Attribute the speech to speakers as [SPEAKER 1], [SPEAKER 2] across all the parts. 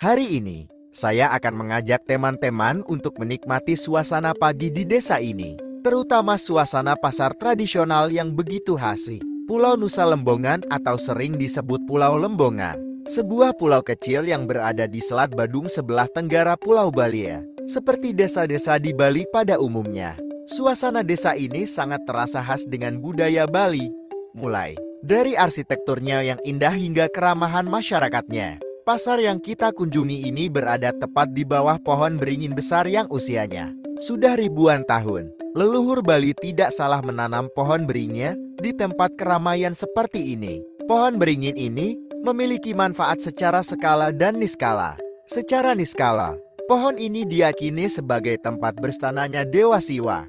[SPEAKER 1] Hari ini, saya akan mengajak teman-teman untuk menikmati suasana pagi di desa ini, terutama suasana pasar tradisional yang begitu asik. Pulau Nusa Lembongan atau sering disebut Pulau Lembongan, sebuah pulau kecil yang berada di Selat Badung sebelah tenggara Pulau Bali, seperti desa-desa di Bali pada umumnya. Suasana desa ini sangat terasa khas dengan budaya Bali, mulai dari arsitekturnya yang indah hingga keramahan masyarakatnya. Pasar yang kita kunjungi ini berada tepat di bawah pohon beringin besar yang usianya sudah ribuan tahun. Leluhur Bali tidak salah menanam pohon beringin di tempat keramaian seperti ini. Pohon beringin ini memiliki manfaat secara skala dan niskala. Secara niskala, pohon ini diyakini sebagai tempat berstananya Dewa Siwa.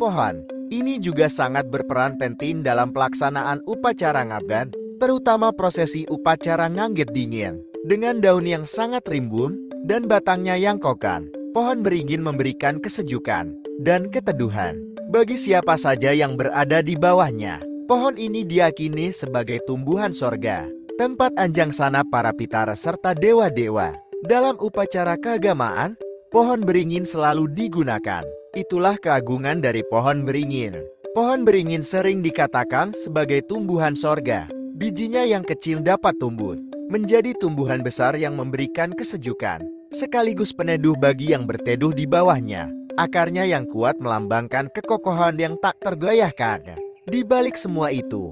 [SPEAKER 1] Pohon ini juga sangat berperan penting dalam pelaksanaan upacara ngaben, terutama prosesi upacara Ngangget Dingin. Dengan daun yang sangat rimbun dan batangnya yang kokan, pohon beringin memberikan kesejukan dan keteduhan bagi siapa saja yang berada di bawahnya. Pohon ini diyakini sebagai tumbuhan sorga, tempat anjang sana para pitara serta dewa-dewa. Dalam upacara keagamaan, pohon beringin selalu digunakan. Itulah keagungan dari pohon beringin. Pohon beringin sering dikatakan sebagai tumbuhan sorga. Bijinya yang kecil dapat tumbuh menjadi tumbuhan besar yang memberikan kesejukan, sekaligus peneduh bagi yang berteduh di bawahnya. Akarnya yang kuat melambangkan kekokohan yang tak tergoyahkan. Di balik semua itu,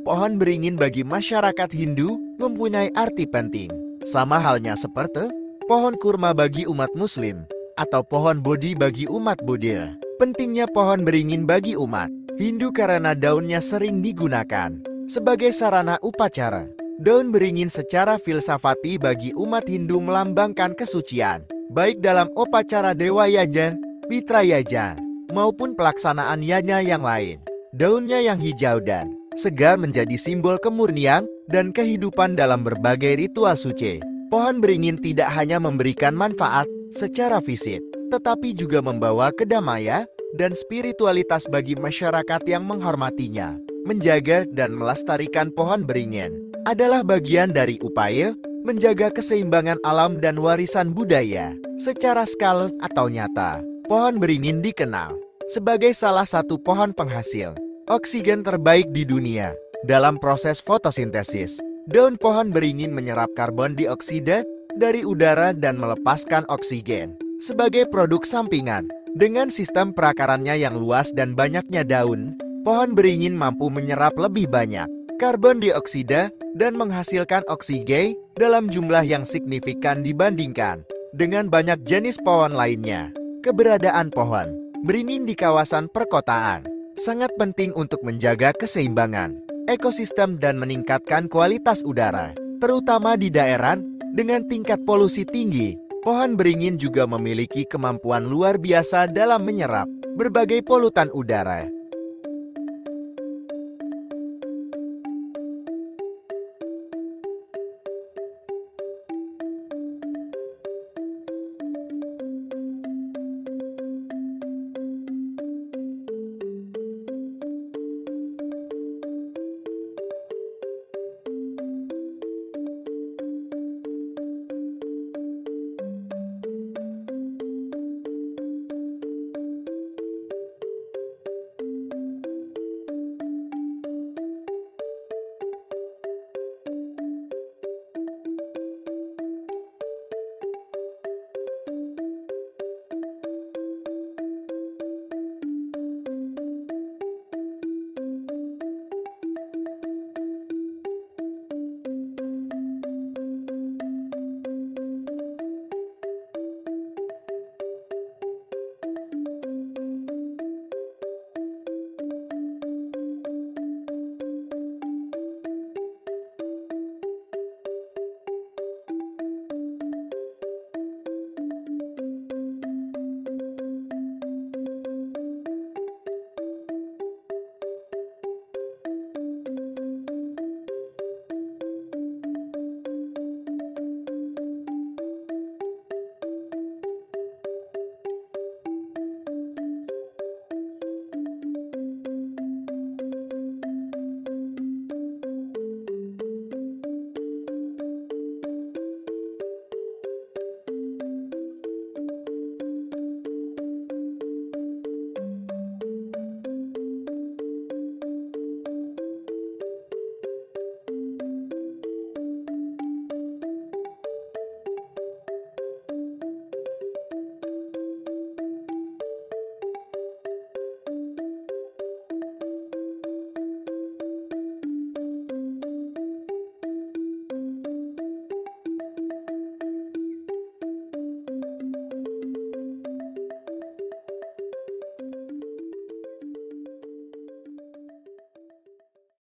[SPEAKER 1] pohon beringin bagi masyarakat Hindu mempunyai arti penting. Sama halnya seperti pohon kurma bagi umat Muslim, atau pohon Bodhi bagi umat Buddha. Pentingnya pohon beringin bagi umat Hindu karena daunnya sering digunakan sebagai sarana upacara. Daun beringin secara filsafati bagi umat Hindu melambangkan kesucian, baik dalam upacara Dewa Yajan, Pitra Yajan, maupun pelaksanaan yajna yang lain. Daunnya yang hijau dan segar menjadi simbol kemurnian dan kehidupan dalam berbagai ritual suci. Pohon beringin tidak hanya memberikan manfaat secara fisik, tetapi juga membawa kedamaian dan spiritualitas bagi masyarakat yang menghormatinya. Menjaga dan melestarikan pohon beringin adalah bagian dari upaya menjaga keseimbangan alam dan warisan budaya. Secara skala atau nyata, pohon beringin dikenal sebagai salah satu pohon penghasil oksigen terbaik di dunia. Dalam proses fotosintesis, daun pohon beringin menyerap karbon dioksida dari udara dan melepaskan oksigen sebagai produk sampingan. Dengan sistem perakarannya yang luas dan banyaknya daun, pohon beringin mampu menyerap lebih banyak karbon dioksida dan menghasilkan oksigen dalam jumlah yang signifikan dibandingkan dengan banyak jenis pohon lainnya. Keberadaan pohon beringin di kawasan perkotaan sangat penting untuk menjaga keseimbangan ekosistem dan meningkatkan kualitas udara, terutama di daerah dengan tingkat polusi tinggi. Pohon beringin juga memiliki kemampuan luar biasa dalam menyerap berbagai polutan udara